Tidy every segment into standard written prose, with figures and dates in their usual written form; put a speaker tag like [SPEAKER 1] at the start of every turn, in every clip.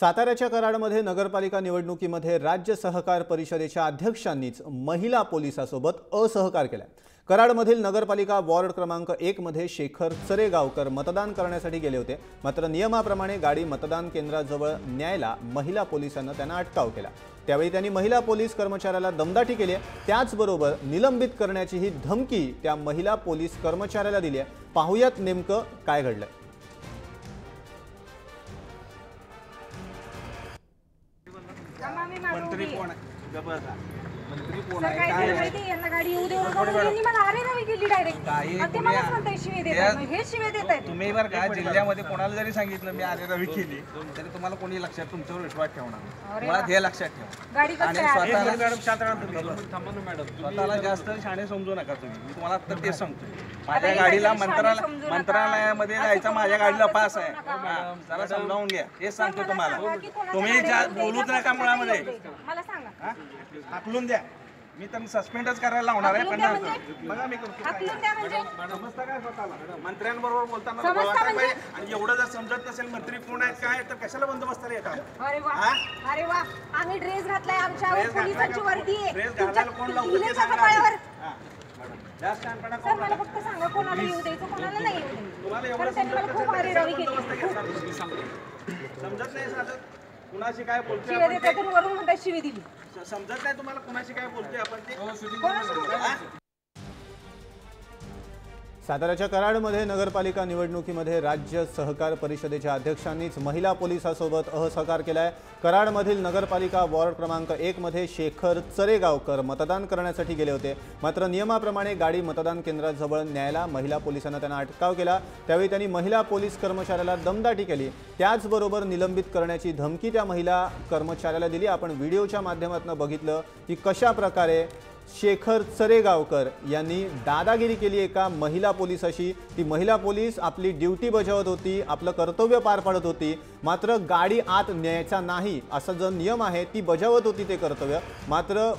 [SPEAKER 1] साताऱ्याच्या कराडमध्ये नगरपालिका निवडणुकीमध्ये राज्य सहकार परिषदेच्या अध्यक्षांनीच महिला पोलिसांसोबत असहकार केला। कराडमधील नगरपालिका वॉर्ड क्रमांक 1 मध्ये शेखर चरेगावकर मतदान करण्यासाठी गेले होते, मात्र नियमाप्रमाणे गाडी मतदान केंद्राजवळ न्यायला महिला पोलिसांनी त्यांना अटकाव केला। त्यावेळी त्यांनी महिला पोलीस कर्मचाऱ्याला दमदाटी केली, त्याचबरोबर निलंबित करण्याची ही धमकी त्या महिला पोलीस कर्मचाऱ्याला दिली आहे। पाहुयात नेमकं काय घडलं।
[SPEAKER 2] मंत्री कोण आहे? मंत्री कोण आहे? काय माहिती यांना गाडी येऊ देऊ नका म्हणून यांनी मला अरे नाही केली डायरेक्ट। आणि ते मला म्हणताय शिवे देतात, हे शिवे देतात।
[SPEAKER 3] तुम्ही बरं का जिल्ह्यामध्ये कोणाला जरी सांगितलं मी अरे रवी केली तरी तुम्हाला कोणी लक्षात तुमच्यावर विश्वास ठेवणार। मला हे लक्षात ठेवा
[SPEAKER 2] गाडी
[SPEAKER 3] आणि स्वतःला जास्त शाणे समजू नका तुम्ही। मी तुम्हाला आता तेच सांगतो, माझ्या गाडीला मंत्रालयामध्ये जायचं, माझ्या गाडीला पास आहे, जरा समजावून घ्या, हेच सांगतो तुम्हाला। तुम्ही बोलूच नका मुळामध्ये,
[SPEAKER 2] मला सांगा
[SPEAKER 3] हाकलून द्या, मी तर सस्पेंडच करायला लावणार आहे। पण बघा मी
[SPEAKER 2] हाकलून द्या म्हणजे
[SPEAKER 3] समजता काय स्वतःला? मंत्र्यांबरोबर बोलताना आणि एवढं जर समजत नसेल मंत्री कोण आहेत काय तर कशाला बंदोबस्ताला येतात?
[SPEAKER 2] अरे वा, अरे वा, आम्ही ड्रेस घातलाय, आमच्यावर पोलिसांची वर्दी आहे।
[SPEAKER 3] ड्रेस घालायला कोण लावतं ते
[SPEAKER 2] सांगा।
[SPEAKER 3] जास्त शहाणपणा
[SPEAKER 2] सर मला फक्त सांगा कोणाला येऊ द्यायचं, कोणाला नाही येऊ द्यायचं।
[SPEAKER 3] तुम्हाला एवढं
[SPEAKER 2] कारण त्यांनी मला खूप अरे रवी केली।
[SPEAKER 3] समजत नाही साधं कुणाशी काय बोलतोय
[SPEAKER 2] शिवे देतात आणि वरून म्हणतात शिवी दिली।
[SPEAKER 3] समजत नाही तुम्हाला कुणाशी काय बोलतोय आपण ते?
[SPEAKER 1] साताऱ्याच्या कराडमध्ये नगरपालिका निवडणुकीमध्ये राज्य सहकार परिषदेच्या अध्यक्षांनीच महिला पोलिसांसोबत असहकार केलाय। कराडमधील नगरपालिका वॉर्ड क्रमांक 1 मध्ये शेखर चरेगावकर मतदान करण्यासाठी गेले होते, मात्र नियमाप्रमाणे गाडी मतदान केंद्राजवळ न्यायला महिला पोलिसांना त्यांना अटकाव केला। त्यावेळी त्यांनी महिला पोलीस कर्मचाऱ्याला दमदाटी केली, त्याचबरोबर निलंबित करण्याची धमकी त्या महिला कर्मचाऱ्याला दिली। आपण व्हिडिओच्या माध्यमातून बघितलं की कशा प्रकारे शेखर चरेगावकर यांनी दादागिरी केली एका महिला पोलिसाशी। ती महिला पोलीस आपली ड्यूटी बजावत होती, आपलं कर्तव्य पार पाडत होती, मात्र गाडी आत न्यायचा नाही असा जो नियम आहे ती बजावत होती ते कर्तव्य। मात्र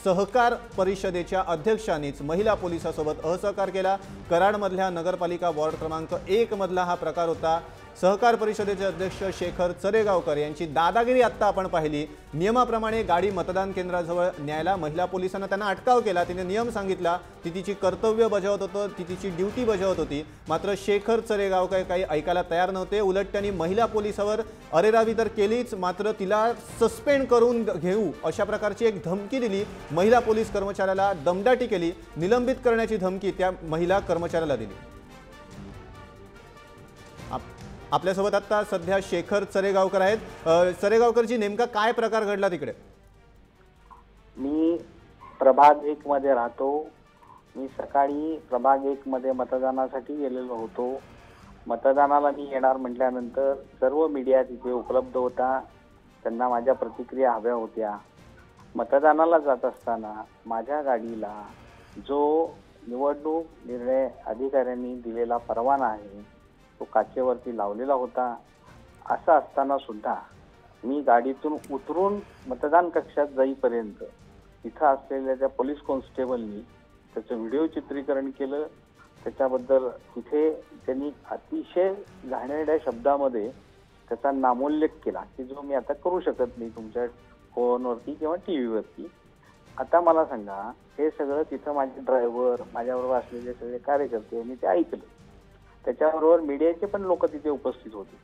[SPEAKER 1] सहकार परिषदेच्या अध्यक्षांनीच महिला पोलिसांसोबत असहकार केला। कराडमधल्या नगरपालिका वॉर्ड क्रमांक 1 मधला हा प्रकार होता। सहकार परिषदेचे अध्यक्ष शेखर चरेगावकर यांची दादागिरी आत्ता आपण पाहिली। नियमाप्रमाणे गाडी मतदान केंद्राजवळ न्यायला महिला पोलिसांना त्यांना अटकाव केला, तिने नियम सांगितला, ती तिची कर्तव्य बजावत होती, ती तिची ड्यूटी बजावत होती। मात्र शेखर चरेगावकर काही ऐकायला तयार नव्हते, उलट त्यांनी महिला पोलिसावर अरेरावी तर केलीच, मात्र तिला सस्पेंड करून घेऊ अशा प्रकारची एक धमकी दिली। महिला पोलीस कर्मचाऱ्याला दमदाटी केली, निलंबित करण्याची धमकी त्या महिला कर्मचाऱ्याला दिली। आपल्यासोबत आता सध्या शेखर चरेगावकर आहेत। चरेगावकरजी नेमका काय प्रकार घडला तिकडे?
[SPEAKER 4] मी प्रभाग 1 मध्ये राहतो। मी सकाळी प्रभाग 1 मध्ये मतदानासाठी गेलेलो होतो। मतदानाला मी येणार म्हटल्यानंतर सर्व मीडिया तिथे उपलब्ध होता, त्यांना माझ्या प्रतिक्रिया हव्या होत्या। मतदानाला जात असताना माझ्या गाडीला जो निवडणूक निर्णय अधिकाऱ्यांनी दिलेला परवाना आहे तो काचेवरती लावलेला होता। असं असताना सुद्धा मी गाडीतून उतरून मतदान कक्षात जाईपर्यंत तिथं असलेल्या त्या पोलीस कॉन्स्टेबलनी त्याचं व्हिडिओ चित्रीकरण केलं। त्याच्याबद्दल तिथे त्यांनी अतिशय घाणेरड्या शब्दामध्ये त्याचा नामोल्लेख केला की जो मी आता करू शकत नाही तुमच्या फोनवरती किंवा टीव्हीवरती। आता मला सांगा, हे सगळं तिथं माझे ड्रायव्हर, माझ्याबरोबर असलेले सगळे कार्यकर्ते यांनी ते ऐकलं। त्याच्याबरोबर मीडियाचे पण लोक तिथे उपस्थित होते।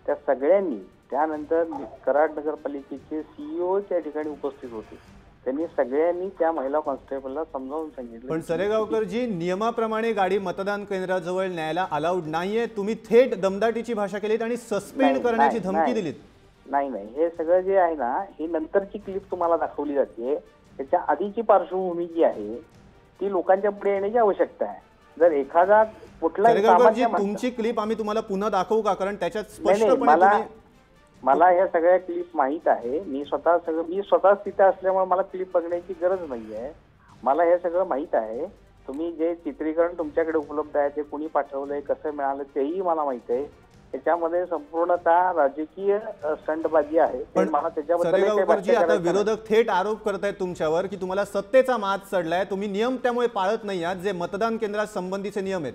[SPEAKER 4] त्या सगळ्यांनी त्यानंतर कराड नगरपालिकेचे CEO त्या ठिकाणी उपस्थित होते, त्यांनी सगळ्यांनी त्या महिला कॉन्स्टेबलला समजावून सांगितलं।
[SPEAKER 1] पण चरेगावकरजी, नियमाप्रमाणे गाडी मतदान केंद्राजवळ न्यायला अलाउड नाहीये, तुम्ही थेट दमदाटीची भाषा केलीत आणि सस्पेंड करण्याची धमकी दिलीत।
[SPEAKER 4] नाही, हे सगळं जे आहे ना, ही नंतरची क्लिप तुम्हाला दाखवली जाते। त्याच्या आधीची पार्श्वभूमी जी आहे ती लोकांच्या पुढे येण्याची आवश्यकता आहे। जर एखादा
[SPEAKER 1] कुठलाही तुमची क्लिप आम्ही तुम्हाला पुन्हा दाखवू का? कारण त्याच्यात स्पष्टपणे
[SPEAKER 4] मला या सगळ्या क्लिप माहित आहे। मी स्वतःच तिथे असल्यामुळे मला क्लिप बघण्याची गरज नाहीये। मला हे सगळं माहित आहे। तुम्ही जे चित्रीकरण तुमच्याकडे उपलब्ध आहे ते कुणी पाठवलंय, कसं मिळालं तेही मला माहित आहे। त्याच्यामध्ये संपूर्णतः राजकीय स्टंटबाजी आहे।
[SPEAKER 1] पण चरेगावकरजी, आता विरोधक थेट आरोप करतायत तुमच्यावर की तुम्हाला सत्तेचा माज चढलाय, तुम्ही नियम त्यामुळे पाळत नाही आहात, जे मतदान केंद्रात संबंधीचे नियम आहेत।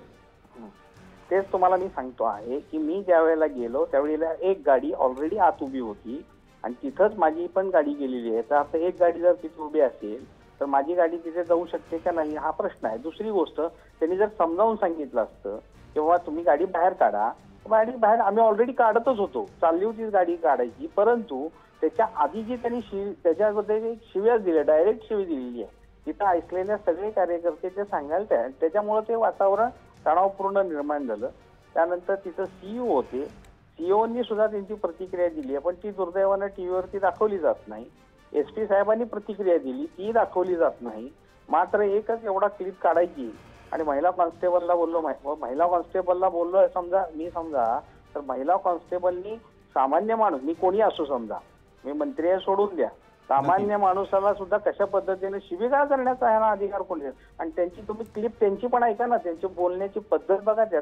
[SPEAKER 4] तेच तुम्हाला मी सांगतो आहे की मी ज्या वेळेला गेलो त्यावेळेला एक गाडी ऑलरेडी आत उभी होती आणि तिथंच माझी पण गाडी गेलेली आहे. तर आता एक गाडी जर तिथे उभी असेल तर माझी गाडी तिथे जाऊ शकते का नाही हा प्रश्न आहे. दुसरी गोष्ट, त्यांनी जर समजावून सांगितलं असतं किंवा तुम्ही गाडी बाहेर काढा, गाडी बाहेर आम्ही ऑलरेडी काढतच होतो, चालली होती गाडी काढायची, परंतु त्याच्या आधी जी त्यांनी त्याच्यामध्ये शिव्या दिल्या, डायरेक्ट शिवी दिलेली आहे. तिथं ऐकलेल्या सगळे कार्यकर्ते ते सांगायला तयार. त्याच्यामुळे ते वातावरण तणावपूर्ण निर्माण झालं. त्यानंतर तिथं सीईओ होते, सीईओनी सुद्धा त्यांची प्रतिक्रिया दिली आहे, पण ती दुर्दैवानं टीव्हीवरती दाखवली जात नाही. SP साहेबांनी प्रतिक्रिया दिली, ती दाखवली जात नाही. मात्र एकच एवढा क्लिप काढायची आणि महिला कॉन्स्टेबलला बोललो, महिला कॉन्स्टेबलला बोललो समजा तर महिला कॉन्स्टेबलनी सामान्य माणूस, मी कोणी असो समजा, मी मंत्री आहे सोडून द्या, सामान्य माणसाला सुद्धा कशा पद्धतीने शिवीगाळ करण्याचा आहे ना अधिकार कोणी. आणि त्यांची तुम्ही क्लिप त्यांची पण ऐका ना, त्यांची बोलण्याची पद्धत बघा त्यात.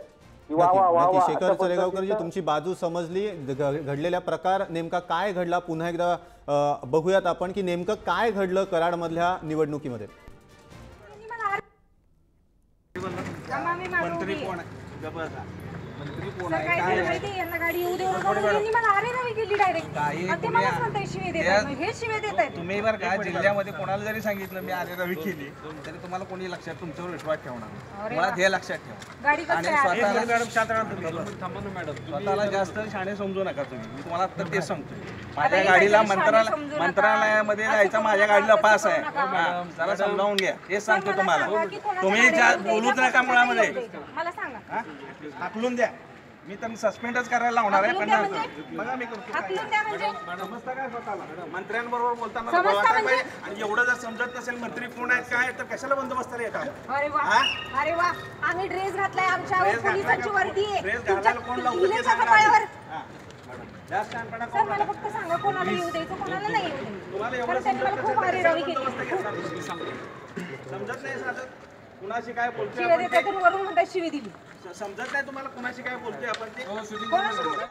[SPEAKER 1] शेखर चरेगावकरजी, तुमची बाजू समजली. घडलेला प्रकार नेमका काय घडला पुन्हा एकदा बघूयात आपण की नेमकं काय घडलं कराडमधल्या निवडणुकीमध्ये.
[SPEAKER 3] मंत्री कोण आहे? मंत्री कोण आहे?
[SPEAKER 2] काय माहिती यांना गाडी येऊ देऊ नका म्हणून यांनी मला आरेरावी केली डायरेक्ट. ते मलाच म्हणताय शिवे देतात, हे शिवे देतात.
[SPEAKER 3] तुम्ही बरं का जिल्ह्यामध्ये कोणाला जरी सांगितलं मी आरेरावी केली तरी तुम्हाला कोणी लक्षात तुमच्यावर विश्वास ठेवणार. मला हे लक्षात ठेवा.
[SPEAKER 2] गाडी
[SPEAKER 3] आणि स्वतःला जास्त शाणे समजू नका तुम्ही. मी तुम्हाला आता तेच सांगतोय. माझ्या गाडीला मंत्रालयामध्ये जायचा माझ्या गाडीला पास आहे. जरा समजावून घ्या, हेच सांगतो तुम्हाला. तुम्ही बोलूच नका मुळामध्ये.
[SPEAKER 2] मला सांगा,
[SPEAKER 3] हाकलून द्या. मी तर सस्पेंडच करायला लावणार आहे. पण बघा मी करतो. समजता काय स्वतःला? मंत्र्यांबरोबर बोलताना आणि एवढं जर समजत नसेल मंत्री कोण आहेत काय तर कशाला बंदोबस्ताला येतात?
[SPEAKER 2] अरे वा, अरे वा, आम्ही ड्रेस घातलाय, आमच्यावर पोलिसांची वर्दी आहे.
[SPEAKER 3] ड्रेस घालायला कोण लावतं ते
[SPEAKER 2] लिहिलेलं
[SPEAKER 3] सांगा.
[SPEAKER 2] कपाळावर.
[SPEAKER 3] जास्त शहाणपणा
[SPEAKER 2] सर मला फक्त सांगा कोणाला येऊ द्यायचं, कोणाला नाही येऊ द्यायचं. कारण त्यांनी मला खूप आरेरावी केली.
[SPEAKER 3] समजत नाही साधं कुणाशी काय बोलतोय
[SPEAKER 2] शिवे
[SPEAKER 3] आपण
[SPEAKER 2] देतात आणि वरून म्हणतात शिवी दिली.
[SPEAKER 3] समजत नाही तुम्हाला कुणाशी काय बोलतोय आपण ते.
[SPEAKER 2] कोणाशी बोलतोय?